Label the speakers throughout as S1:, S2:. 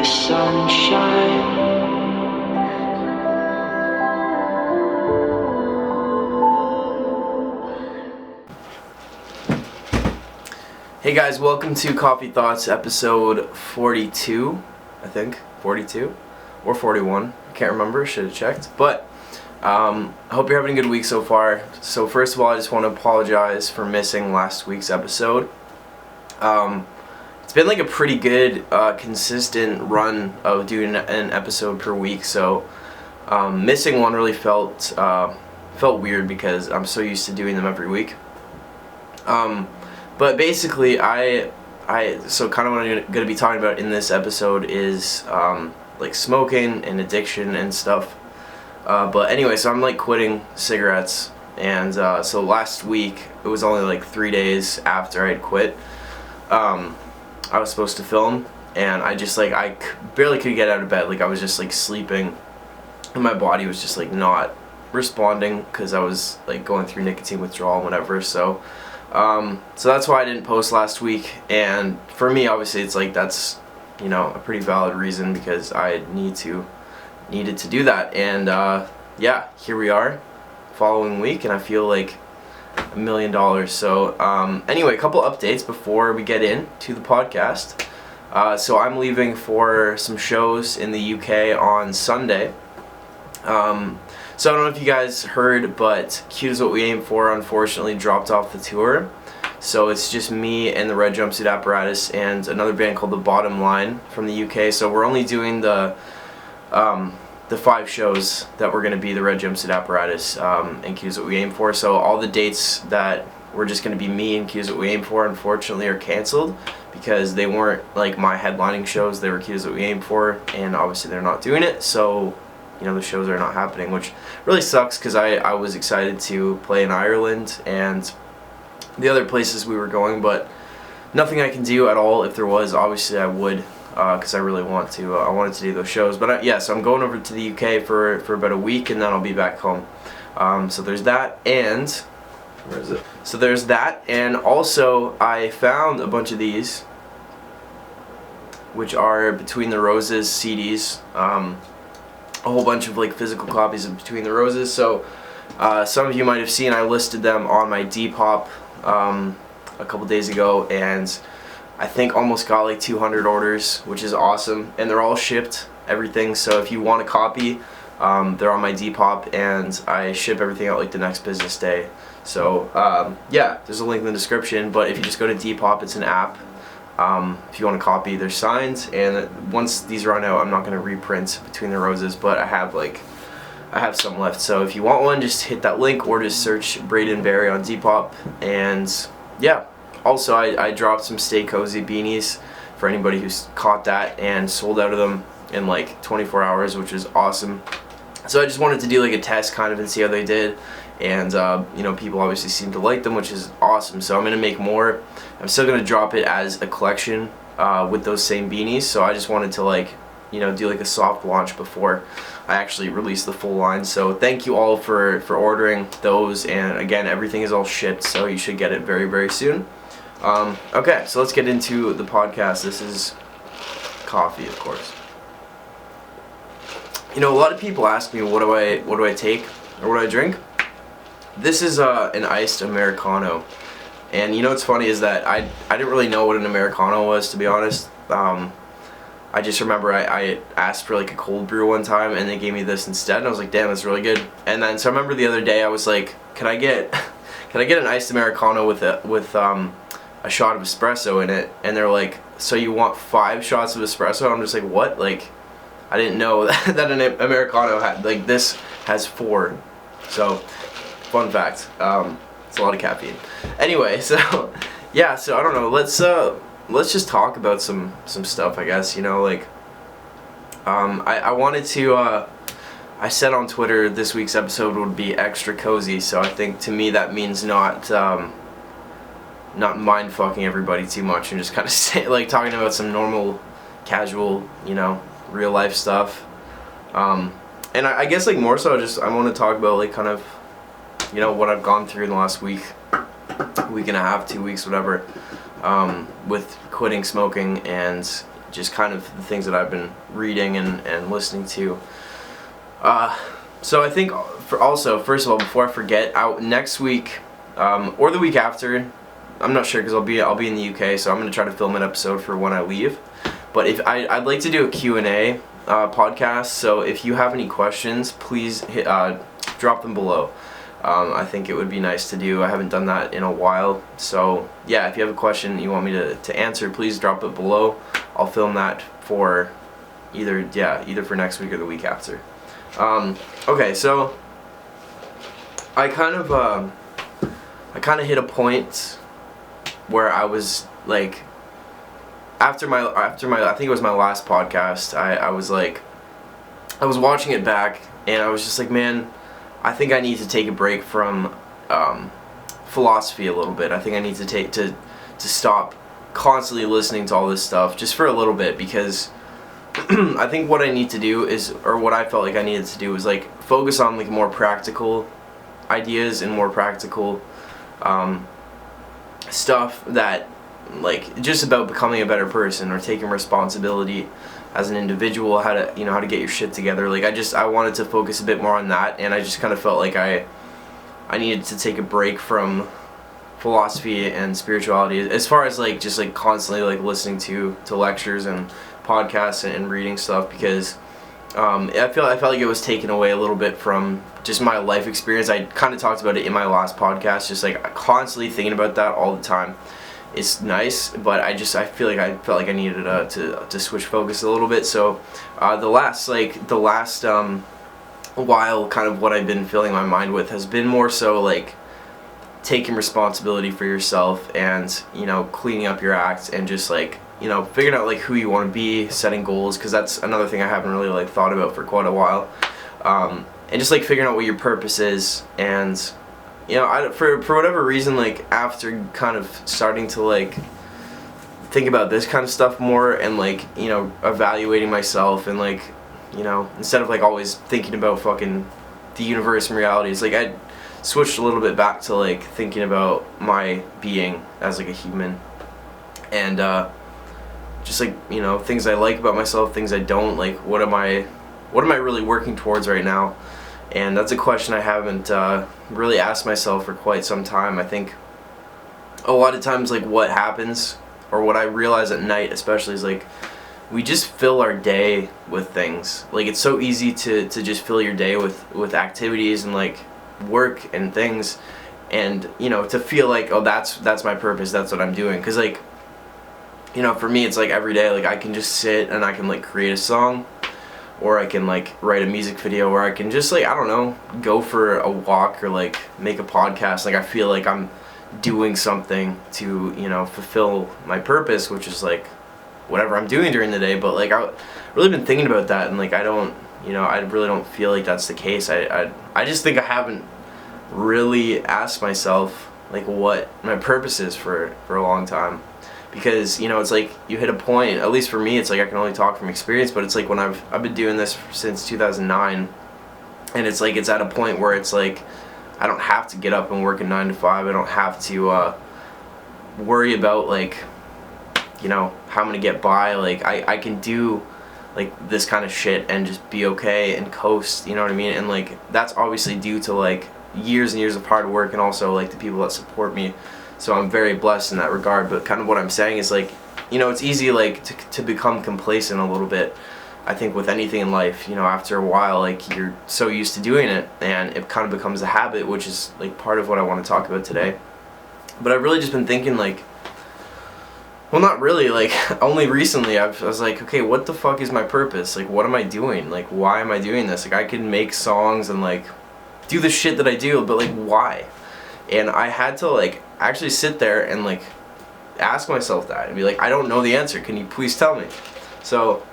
S1: the sunshine.
S2: Hey guys, welcome to Coffee Thoughts episode 42, I think, 42 or 41, I can't remember, should have checked, but I hope you're having a good week so far. So first of all, I just want to apologize for missing last week's episode. It's been like a pretty good, consistent run of doing an episode per week, so missing one really felt weird because I'm so used to doing them every week. But basically, so kind of what I'm going to be talking about in this episode is like smoking and addiction and stuff. But anyway, so I'm like quitting cigarettes, and so last week, it was only like 3 days after I had quit. I was supposed to film, and I just like, I barely could get out of bed. Like I was just like sleeping, and my body was just like not responding because I was like going through nicotine withdrawal and whatever. So that's why I didn't post last week, and for me, obviously, it's like that's, you know, a pretty valid reason because I needed to do that, and yeah, here we are, following week, and I feel like $1 million. So anyway, a couple updates before we get into the podcast. So I'm leaving for some shows in the UK on Sunday. So I don't know if you guys heard, but Cute Is What We Aim For unfortunately dropped off the tour. So it's just me and the Red Jumpsuit Apparatus and another band called The Bottom Line from the UK. So we're only doing the 5 shows that were going to be the Red Jumpsuit Apparatus and Cute Is What We Aim For. So all the dates that were just going to be me and Cute Is What We Aim For unfortunately are canceled because they weren't like my headlining shows. They were Cute Is What We Aim For, and obviously they're not doing it. So, you know, the shows are not happening, which really sucks because I was excited to play in Ireland and the other places we were going, but nothing I can do at all. If there was, obviously I would, because I really want to. I wanted to do those shows, but yeah, so I'm going over to the UK for about a week, and then I'll be back home. So there's that, and where is it? So there's that, and also I found a bunch of these, which are Between the Roses CDs. A whole bunch of like physical copies of Between the Roses. So some of you might have seen I listed them on my Depop a couple days ago, and I think almost got like 200 orders, which is awesome, and they're all shipped, everything. So if you want a copy, they're on my Depop, and I ship everything out like the next business day. So yeah, there's a link in the description, but if you just go to Depop, it's an app. If you want a copy, they're signed, and once these run out, I'm not going to reprint Between the Roses, but I have some left. So if you want one, just hit that link or just search Braden Berry on Depop. And yeah, also I dropped some Stay Cozy beanies for anybody who's caught that, and sold out of them in like 24 hours, which is awesome. So I just wanted to do like a test kind of and see how they did, and you know, people obviously seem to like them, which is awesome. So I'm gonna make more. I'm still gonna drop it as a collection with those same beanies. So I just wanted to, like, you know, do like a soft launch before I actually release the full line. So thank you all for ordering those, and again, everything is all shipped, so you should get it very, very soon. Okay, so let's get into the podcast. This is coffee, of course. You know, a lot of people ask me what do I take or what do I drink. This is an iced Americano, and you know what's funny is that I didn't really know what an Americano was, to be honest. I just remember I asked for like a cold brew one time, and they gave me this instead, and I was like, damn, that's really good. And then so I remember the other day I was like, can I get an iced Americano with a shot of espresso in it? And they're like, so you want 5 shots of espresso? I'm just like, what? Like, I didn't know that an Americano had, like, this has 4. So fun fact, it's a lot of caffeine. Anyway, so yeah, so I don't know, let's just talk about some stuff, I guess. You know, like, I wanted to, I said on Twitter this week's episode would be extra cozy, so I think to me that means not mind fucking everybody too much, and just kind of like talking about some normal, casual, you know, real life stuff. And I guess like more so I want to talk about like kind of, you know, what I've gone through in the last week and a half, 2 weeks, whatever, with quitting smoking and just kind of the things that I've been reading and listening to. So I think first of all, before I forget, next week or the week after, I'm not sure because I'll be in the UK, so I'm gonna try to film an episode for when I leave. But if I'd like to do a Q&A podcast, so if you have any questions, please drop them below. I think it would be nice to do. I haven't done that in a while, so yeah, if you have a question you want me to answer, please drop it below. I'll film that for either for next week or the week after. Okay, so I kind of hit a point where I was like, after my I think it was my last podcast, I was watching it back and I was just like, man, I think I need to take a break from philosophy a little bit. I think I need to stop constantly listening to all this stuff just for a little bit, because I think what I need to do is, or what I felt like I needed to do, was like focus on like more practical ideas and more practical stuff that, like, just about becoming a better person or taking responsibility as an individual, how to get your shit together. Like I wanted to focus a bit more on that, and I just kind of felt like I needed to take a break from philosophy and spirituality, as far as like just like constantly like listening to lectures and podcasts and reading stuff, because I felt like it was taken away a little bit from just my life experience. I kind of talked about it in my last podcast, just like constantly thinking about that all the time. It's nice, but I feel like I felt like I needed to switch focus a little bit. So the last while, kind of what I've been filling my mind with has been more so like taking responsibility for yourself and, you know, cleaning up your act and just like, you know, figuring out like who you want to be, setting goals, because that's another thing I haven't really like thought about for quite a while, and just like figuring out what your purpose is. And you know, for whatever reason, like after kind of starting to like think about this kind of stuff more and like, you know, evaluating myself and like, you know, instead of like always thinking about fucking the universe and realities, like I switched a little bit back to like thinking about my being as like a human, and just like, you know, things I like about myself, things I don't like. What am I really working towards right now? And that's a question I haven't really asked myself for quite some time. I think a lot of times, like, what happens, or what I realize at night especially, is like we just fill our day with things. Like it's so easy to just fill your day with activities and like work and things, and you know, to feel like, oh, that's my purpose, that's what I'm doing. Because like, you know, for me it's like every day, like I can just sit and I can like create a song, or I can like write a music video, or I can just like, I don't know, go for a walk, or like make a podcast. Like I feel like I'm doing something to, you know, fulfill my purpose, which is like whatever I'm doing during the day. But like I've really been thinking about that, and like I really don't feel like that's the case. I just think I haven't really asked myself like what my purpose is for a long time. Because, you know, it's like you hit a point, at least for me, it's like I can only talk from experience, but it's like when I've been doing this since 2009, and it's like it's at a point where it's like I don't have to get up and work a 9 to 5. I don't have to worry about like, you know, how I'm gonna get by. Like I can do like this kind of shit and just be okay and coast, you know what I mean? And like that's obviously due to like years and years of hard work, and also like the people that support me. So I'm very blessed in that regard. But kind of what I'm saying is like, you know, it's easy like to become complacent a little bit. I think with anything in life, you know, after a while, like you're so used to doing it, and it kind of becomes a habit, which is like part of what I want to talk about today. But I've really just been thinking like, well, not really, like only recently I was like, okay, what the fuck is my purpose? Like, what am I doing? Like, why am I doing this? Like, I can make songs and like do the shit that I do, but like, why? And I had to like actually sit there and like ask myself that and be like, I don't know the answer, can you please tell me? So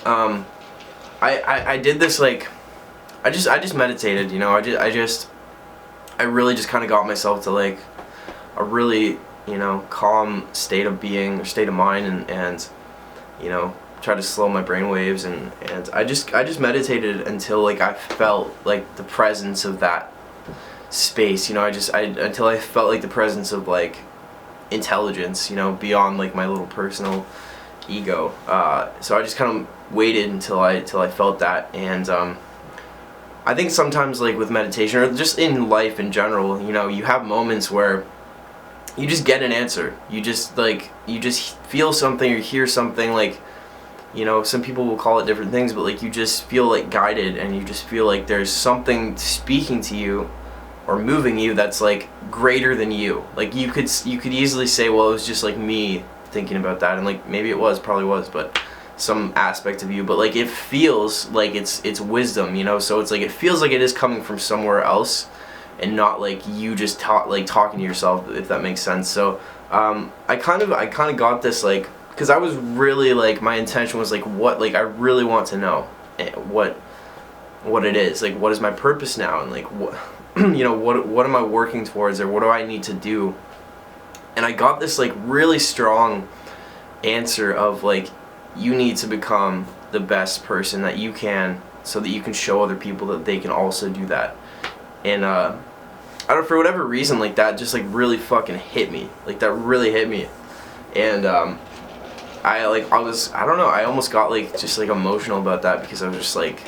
S2: I did this, like I just meditated, you know. I really just kind of got myself to like a really, you know, calm state of being or state of mind, and you know, try to slow my brain waves, and I just meditated until like I felt like the presence of that space, you know. Until I felt like the presence of like intelligence, you know, beyond like my little personal ego. So I just kind of waited until I felt that. And I think sometimes, like with meditation or just in life in general, you know, you have moments where you just get an answer. You just feel something or hear something, like, you know, some people will call it different things, but like you just feel like guided, and you just feel like there's something speaking to you or moving you that's like greater than you. Like you could easily say, well, it was just like me thinking about that, and like maybe it was, probably was, but some aspect of you, but like it feels like it's wisdom, you know. So it's like it feels like it is coming from somewhere else, and not like you just talking to yourself, if that makes sense. So I kind of got this, like, because I was really like, my intention was like, what, like I really want to know what it is, like what is my purpose now, and like what you know, what am I working towards, or what do I need to do. And I got this like really strong answer of like, you need to become the best person that you can, so that you can show other people that they can also do that. And I don't know, for whatever reason, like that just like really fucking hit me, like that really hit me. And I don't know, I almost got like just like emotional about that, because I was just like,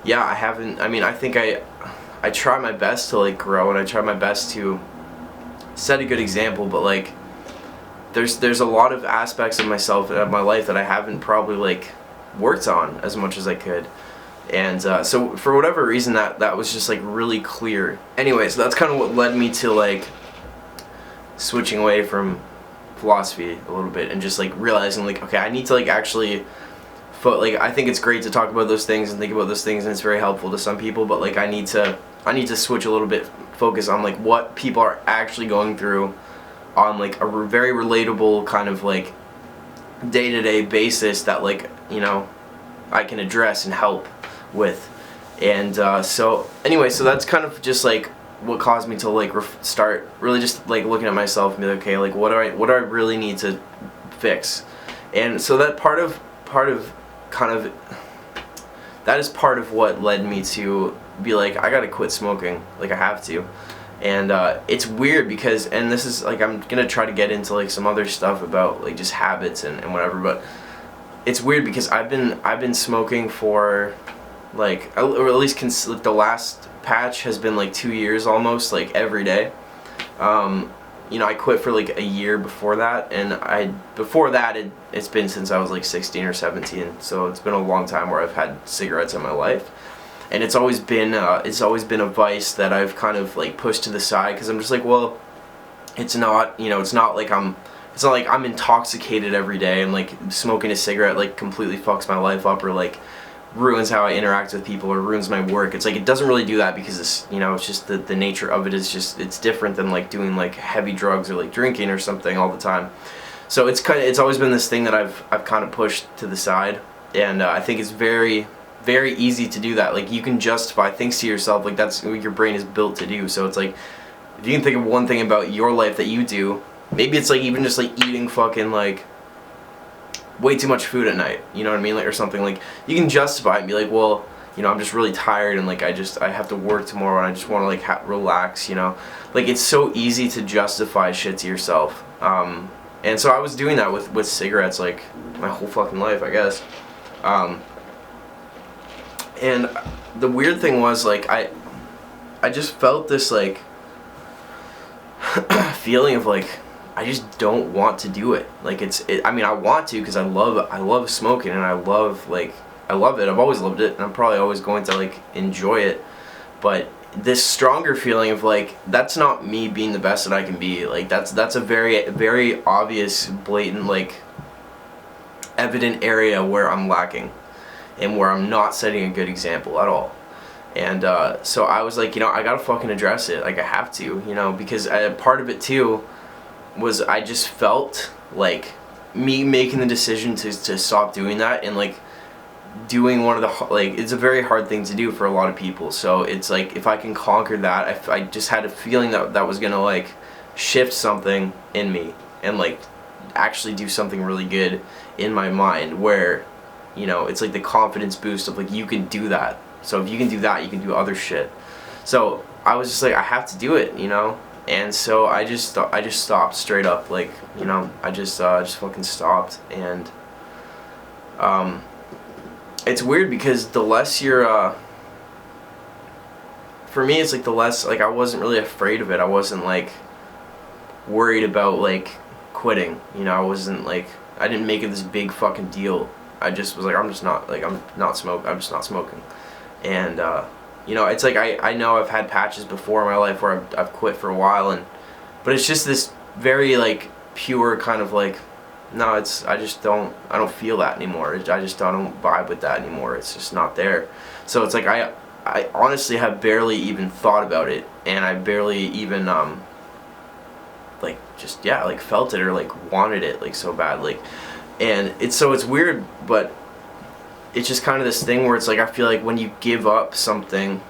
S2: yeah, I think I try my best to like grow, and I try my best to set a good example, but like there's a lot of aspects of myself and of my life that I haven't probably like worked on as much as I could. And so for whatever reason, that was just like really clear. Anyways, that's kind of what led me to like switching away from philosophy a little bit, and just like realizing like, okay, I need to like actually I think it's great to talk about those things and think about those things, and it's very helpful to some people, but like I need to switch a little bit, focus on like what people are actually going through on like a very relatable kind of like day-to-day basis that, like, you know, I can address and help with. And so anyway, so that's kind of just like what caused me to like start really just like looking at myself and be like, okay, like what do I really need to fix. And so that part of that is part of what led me to be like, I gotta quit smoking, like I have to. And it's weird because, and this is like, I'm gonna try to get into like some other stuff about like just habits and whatever, but it's weird because I've been smoking for like, or at least like the last patch has been like 2 years almost, like every day. You know, I quit for like a year before that, and before that it's been since I was like 16 or 17, so it's been a long time where I've had cigarettes in my life. And it's always been a vice that I've kind of like pushed to the side, because I'm just like, well, it's not, you know, it's not like I'm intoxicated every day, and like smoking a cigarette like completely fucks my life up, or like ruins how I interact with people, or ruins my work. It's like, it doesn't really do that, because it's, you know, it's just the nature of it is just, it's different than like doing like heavy drugs or like drinking or something all the time. So it's always been this thing that I've kind of pushed to the side, and I think it's very easy to do that. Like, you can justify things to yourself, like that's what your brain is built to do. So it's like, if you can think of one thing about your life that you do, maybe it's like even just like eating fucking like way too much food at night, you know what I mean, like, or something, like you can justify it and be like, well, you know, I'm just really tired, and like I have to work tomorrow, and I just want to like relax, you know. Like, it's so easy to justify shit to yourself. And so I was doing that with cigarettes like my whole fucking life, I guess. And the weird thing was, like, I just felt this like feeling of like, I just don't want to do it. Like, I mean, I want to, because I love smoking, and I love it. I've always loved it, and I'm probably always going to like enjoy it. But this stronger feeling of like, that's not me being the best that I can be. Like, that's a very obvious, blatant, like evident area where I'm lacking, and where I'm not setting a good example at all. And so I was like, you know, I gotta fucking address it. Like, I have to, you know, because part of it too was, I just felt like me making the decision to stop doing that, and like doing one of the, like, it's a very hard thing to do for a lot of people. So it's like, if I can conquer that, I just had a feeling that was gonna like shift something in me, and like actually do something really good in my mind, where, you know, it's like the confidence boost of like, you can do that. So if you can do that, you can do other shit. So I was just like, I have to do it, you know. And so I just stopped straight up, like, you know, I just fucking stopped. And it's weird because the less you're for me, it's like the less, like, I wasn't really afraid of it. I wasn't like worried about like quitting, you know. I didn't make it this big fucking deal. I just was like, I'm just not smoking. And you know, it's like I know I've had patches before in my life where I've quit for a while, but it's just this very like pure kind of like, no, I don't feel that anymore. I don't vibe with that anymore. It's just not there. So it's like I honestly have barely even thought about it, and I barely even like just, yeah, like felt it or like wanted it like so bad, like. And it's weird, but it's just kind of this thing where it's like I feel like when you give up something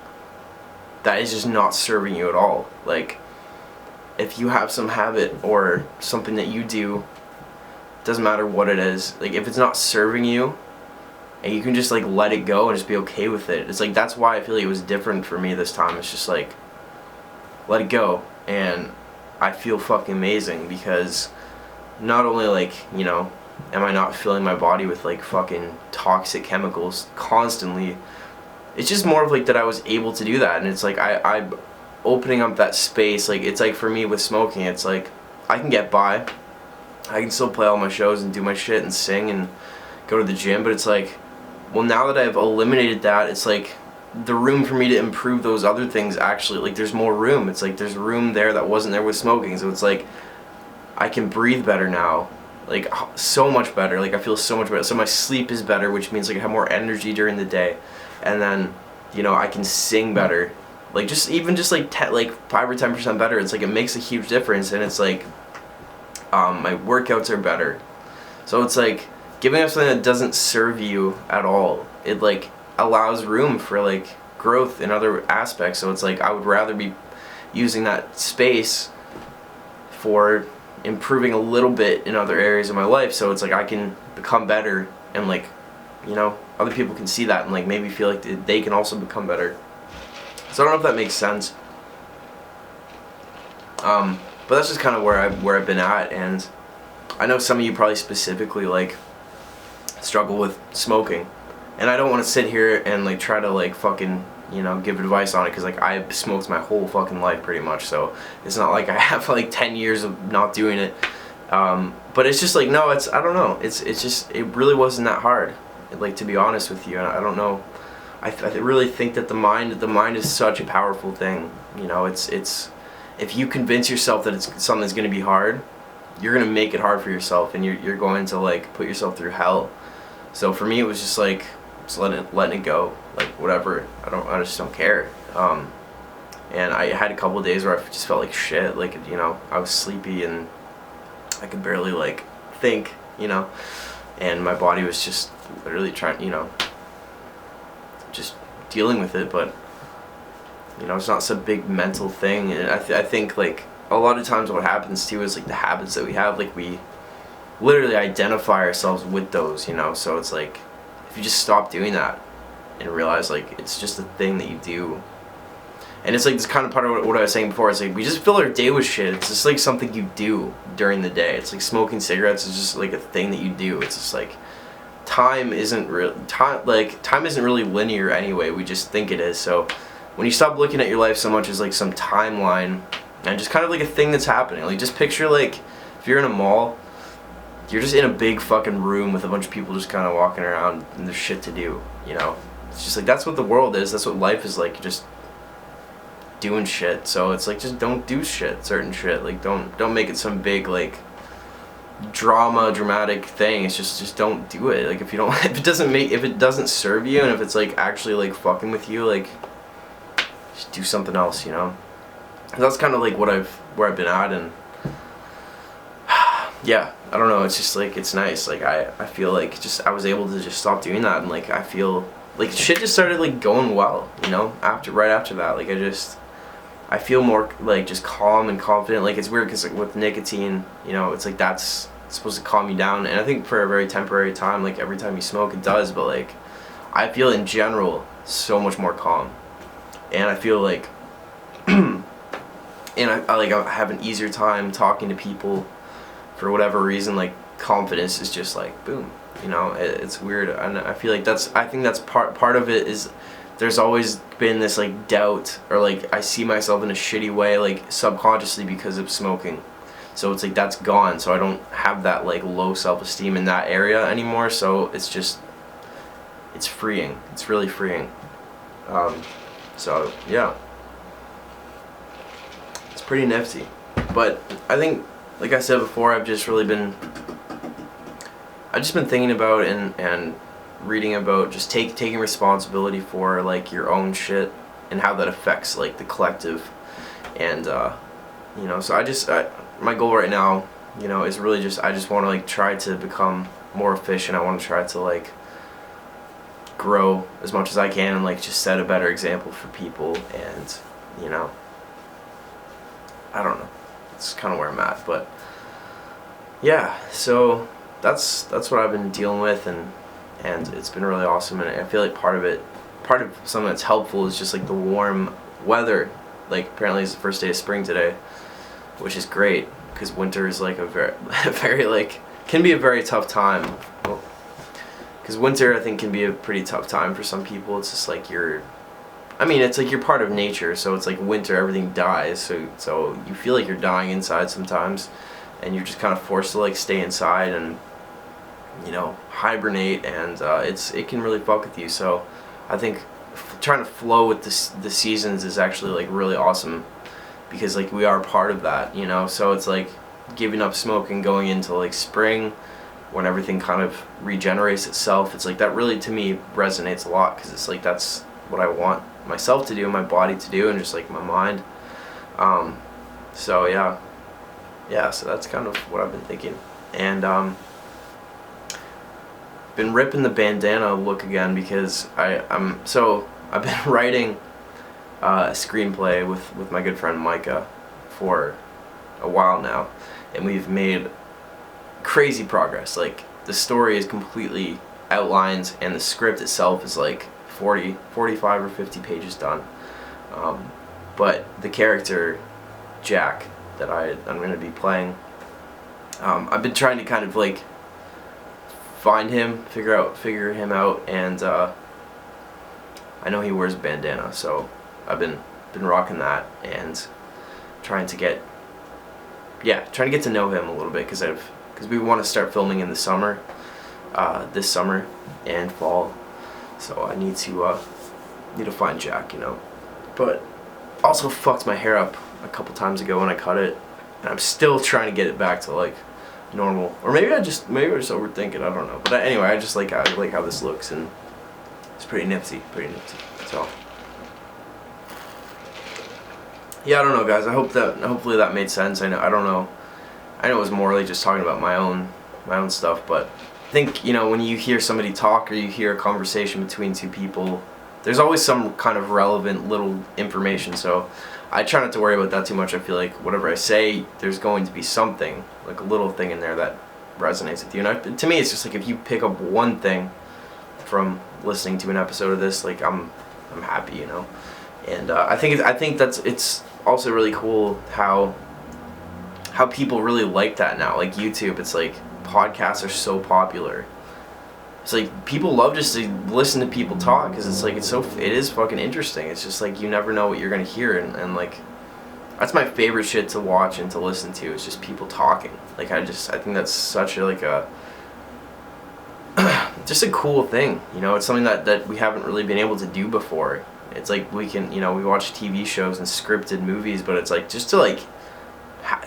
S2: that is just not serving you at all, like if you have some habit or something that you do, doesn't matter what it is, like if it's not serving you and you can just like let it go and just be okay with it, it's like that's why I feel like it was different for me this time. It's just like, let it go, and I feel fucking amazing because not only like, you know, am I not filling my body with like fucking toxic chemicals constantly, it's just more of like that I was able to do that. And it's like I'm opening up that space. Like it's like for me with smoking, it's like I can get by, I can still play all my shows and do my shit and sing and go to the gym, but it's like, well, now that I've eliminated that, it's like the room for me to improve those other things, actually, like there's more room. It's like there's room there that wasn't there with smoking. So it's like I can breathe better now, like so much better. Like I feel so much better. So my sleep is better, which means like I have more energy during the day. And then, you know, I can sing better. Like just like 5 or 10% better. It's like it makes a huge difference. And it's like my workouts are better. So it's like giving up something that doesn't serve you at all, it like allows room for like growth in other aspects. So it's like I would rather be using that space for improving a little bit in other areas of my life, so it's like I can become better, and like, you know, other people can see that and like maybe feel like they can also become better. So I don't know if that makes sense, but that's just kind of where I've been at. And I know some of you probably specifically like struggle with smoking, and I don't want to sit here and like try to like fucking, you know, give advice on it, because like I've smoked my whole fucking life pretty much, so it's not like I have like 10 years of not doing it, but it's just like, no, I don't know, it's just, it really wasn't that hard, like, to be honest with you. And I don't know, I really think that the mind is such a powerful thing, you know. It's if you convince yourself that it's something that's going to be hard, you're going to make it hard for yourself, and you're going to like put yourself through hell. So for me, it was just like, just letting it go, like whatever. I just don't care. And I had a couple of days where I just felt like shit, like, you know, I was sleepy and I could barely like think, you know, and my body was just literally trying, you know, just dealing with it. But you know, it's not some big mental thing. And I think like a lot of times what happens too is like the habits that we have, like we literally identify ourselves with those, you know. So it's like if you just stop doing that and realize like it's just a thing that you do, and it's like this kind of part of what I was saying before, it's like we just fill our day with shit. It's just like something you do during the day. It's like smoking cigarettes is just like a thing that you do. It's just like time isn't really linear anyway. We just think it is. So when you stop looking at your life so much as like some timeline and just kind of like a thing that's happening, like just picture like if you're in a mall, you're just in a big fucking room with a bunch of people just kind of walking around and there's shit to do, you know. It's just like that's what the world is. That's what life is like. Just doing shit. So it's like just don't do certain shit. Like don't make it some big like dramatic thing. It's just don't do it. Like if it doesn't serve you, and if it's like actually like fucking with you, like just do something else, you know. And that's kind of like where I've been at. And yeah, I don't know, it's just like it's nice. Like I feel like just I was able to just stop doing that, and like I feel like shit just started like going well, you know, right after that. Like I feel more like just calm and confident. Like it's weird because like with nicotine, you know, it's like that's supposed to calm you down, and I think for a very temporary time, like every time you smoke it does, but like I feel in general so much more calm. And I feel like in and I have an easier time talking to people for whatever reason. Like, confidence is just like boom, you know. It's weird, and I feel like I think that's part of it. Is there's always been this like doubt, or like I see myself in a shitty way, like subconsciously, because of smoking. So it's like that's gone, so I don't have that like low self-esteem in that area anymore. So it's freeing. It's really freeing. So yeah, it's pretty nifty. But I think, like I said before, I've just been thinking about and reading about just taking responsibility for like your own shit and how that affects like the collective. And you know, so my goal right now, you know, is really just I just want to like try to become more efficient. I want to try to like grow as much as I can and like just set a better example for people. And you know, I don't know, it's kind of where I'm at. But yeah, so that's what I've been dealing with, and it's been really awesome. And I feel like part of something that's helpful is just like the warm weather. Like, apparently it's the first day of spring today, which is great, because winter is like a very like can be a very tough time. Because winter, I think, can be a pretty tough time for some people. It's just like it's like you're part of nature, so it's like winter, everything dies, so you feel like you're dying inside sometimes, and you're just kind of forced to like stay inside and, you know, hibernate, and it can really fuck with you. So I think trying to flow with the seasons is actually like really awesome, because like we are part of that, you know. So it's like giving up smoking, going into like spring when everything kind of regenerates itself. It's like that really, to me, resonates a lot, because it's like that's what I want myself to do, my body to do, and just like my mind. So yeah, so that's kind of what I've been thinking. And been ripping the bandana look again, because I've been writing a screenplay with my good friend Micah for a while now, and we've made crazy progress. Like, the story is completely outlined, and the script itself is like 45 or 50 pages done. But the character Jack that I'm going to be playing, I've been trying to kind of like find him, figure him out, and I know he wears a bandana, so I've been rocking that, and trying to get to know him a little bit, because we want to start filming in the summer, this summer and fall. So I need to find Jack, you know. But also fucked my hair up a couple times ago when I cut it, and I'm still trying to get it back to like normal. Or maybe I just overthink it, I don't know. But anyway, I just like how this looks, and it's pretty nifty. So yeah, I don't know, guys. Hopefully that made sense. I know it was more like just talking about my own stuff, but I think, you know, when you hear somebody talk, or you hear a conversation between two people, there's always some kind of relevant little information. So I try not to worry about that too much. I feel like whatever I say, there's going to be something, like a little thing in there that resonates with you. And to me, it's just like, if you pick up one thing from listening to an episode of this, like I'm happy, you know. And I think it's also really cool how people really like that now. Like YouTube, it's like podcasts are so popular. It's like people love just to listen to people talk, because it's like it is fucking interesting. It's just like you never know what you're gonna hear, and like that's my favorite shit to watch and to listen to, is just people talking. Like I think that's such a just a cool thing, you know. It's something that we haven't really been able to do before. It's like we can, you know, we watch TV shows and scripted movies, but it's like just to like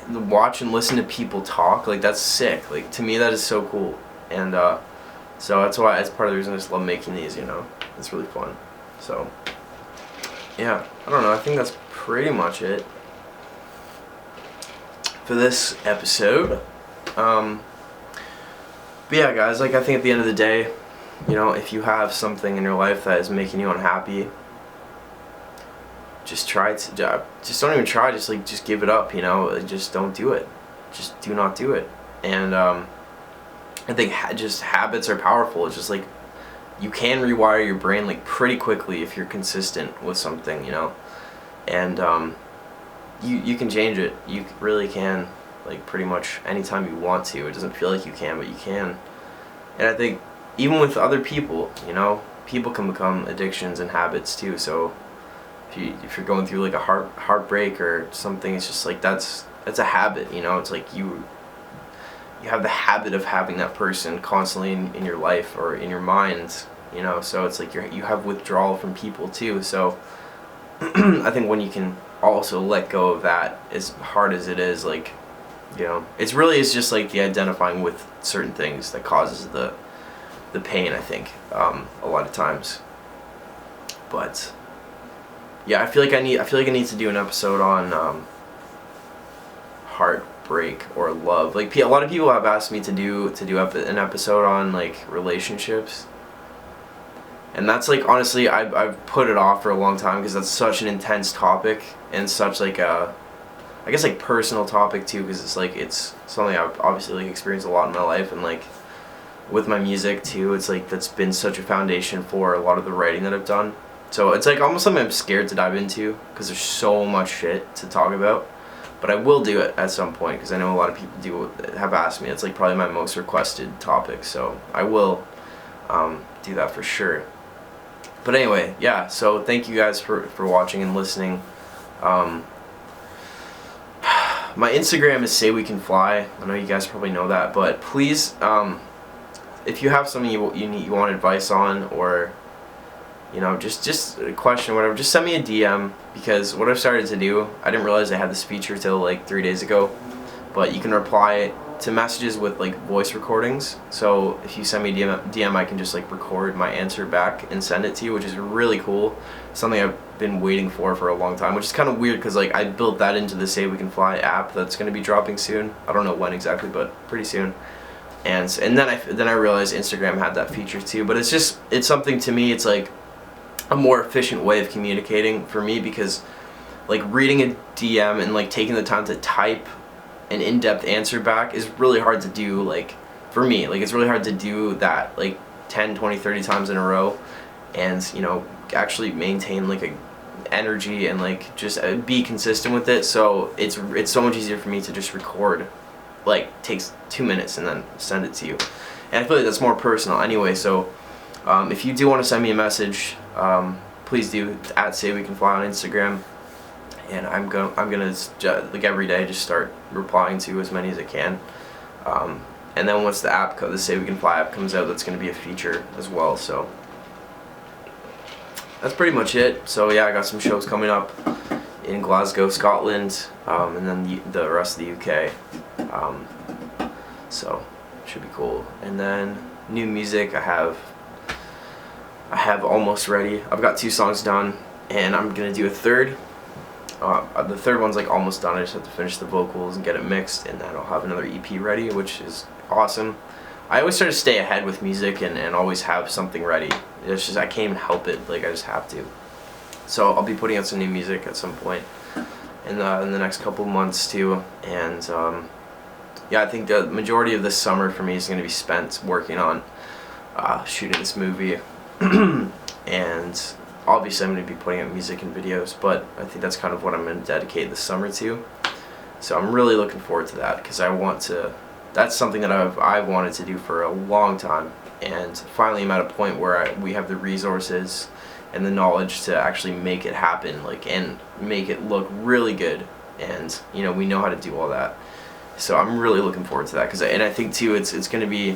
S2: watch and listen to people talk, like that's sick. Like, to me, that is so cool. And so that's part of the reason I just love making these, you know. It's really fun. So yeah, I don't know, I think that's pretty much it for this episode. But yeah, guys, like, I think at the end of the day, you know, if you have something in your life that is making you unhappy, just don't even try, just give it up, you know. Just don't do it. Just do not do it. And I think just habits are powerful. It's just like you can rewire your brain like pretty quickly if you're consistent with something, you know. And you can change it. You really can, like, pretty much anytime you want to. It doesn't feel like you can, but you can. And I think even with other people, you know, people can become addictions and habits too. So if you're going through like a heartbreak or something, it's just like that's a habit, you know. It's like you have the habit of having that person constantly in your life or in your mind, you know. So it's like you have withdrawal from people too. So I think when you can also let go of that, as hard as it is, like, you know, it's just like the identifying with certain things that causes the pain, I think, a lot of times. But yeah, I feel like I need to do an episode on heartbreak or love. Like, a lot of people have asked me to do an episode on like relationships. And that's like, honestly, I've put it off for a long time because that's such an intense topic and such like a, I guess, like, personal topic too, because it's like, it's something I've obviously like experienced a lot in my life, and like with my music too, it's like that's been such a foundation for a lot of the writing that I've done. So it's like almost something I'm scared to dive into because there's so much shit to talk about. But I will do it at some point because I know a lot of people have asked me. It's like probably my most requested topic, so I will do that for sure. But anyway, yeah, so thank you guys for watching and listening. My Instagram is SayWeCanFly. I know you guys probably know that, but please, if you have something you want advice on, or, you know, just a question or whatever, just send me a DM, because what I've started to do, I didn't realize I had this feature till like 3 days ago, but you can reply to messages with like voice recordings. So if you send me a DM, I can just like record my answer back and send it to you, which is really cool. Something I've been waiting for a long time, which is kind of weird because like I built that into the SayWeCanFly app that's going to be dropping soon. I don't know when exactly, but pretty soon. And then I realized Instagram had that feature too. But it's something, to me, it's like a more efficient way of communicating for me, because like reading a DM and like taking the time to type an in-depth answer back is really hard to do. Like, for me, like, it's really hard to do that like 10, 20, 30 times in a row, and, you know, actually maintain like a energy and like just be consistent with it. So it's so much easier for me to just record, like, takes 2 minutes, and then send it to you. And I feel like that's more personal anyway. So if you do want to send me a message, please do, at SayWeCanFly on Instagram. And I'm gonna like every day just start replying to as many as I can. And then once the SayWeCanFly app comes out, that's gonna be a feature as well. So that's pretty much it. So yeah, I got some shows coming up in Glasgow, Scotland, and then the rest of the UK. So should be cool. And then new music, I have almost ready. I've got 2 songs done, and I'm gonna do a third. The third one's like almost done. I just have to finish the vocals and get it mixed, and then I'll have another EP ready, which is awesome. I always try to stay ahead with music and always have something ready. It's just I can't even help it. Like, I just have to. So I'll be putting out some new music at some point in the next couple months too. And yeah, I think the majority of this summer for me is going to be spent working on shooting this movie. And obviously I'm going to be putting out music and videos, but I think that's kind of what I'm going to dedicate this summer to. So I'm really looking forward to that, because that's something that I've wanted to do for a long time, and finally I'm at a point where we have the resources and the knowledge to actually make it happen, like, and make it look really good, and, you know, we know how to do all that. So I'm really looking forward to that, and I think too it's going to be,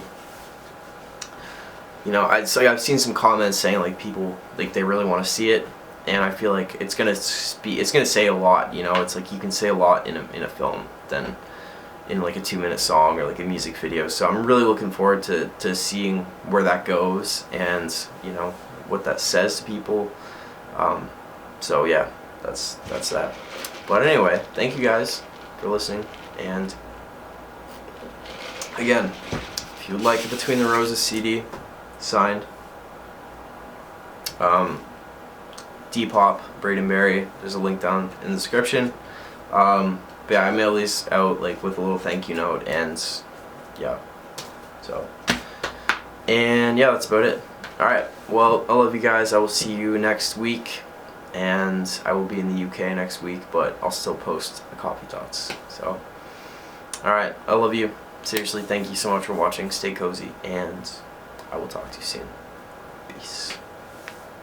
S2: you know, I've seen some comments saying like people, like, they really want to see it, and I feel like it's gonna say a lot. You know, it's like you can say a lot in a film than in like a 2-minute song or like a music video. So I'm really looking forward to seeing where that goes, and, you know, what that says to people. So yeah, that's that. But anyway, thank you guys for listening, and again, if you would like a Between the Roses CD signed, Depop, Braden Berry, there's a link down in the description. But yeah, I mail these out like with a little thank you note, and yeah, so, and yeah, that's about it. Alright, well, I love you guys. I will see you next week, and I will be in the UK next week, but I'll still post the coffee thoughts. So, alright, I love you. Seriously, thank you so much for watching. Stay cozy, and I will talk to you soon. Peace.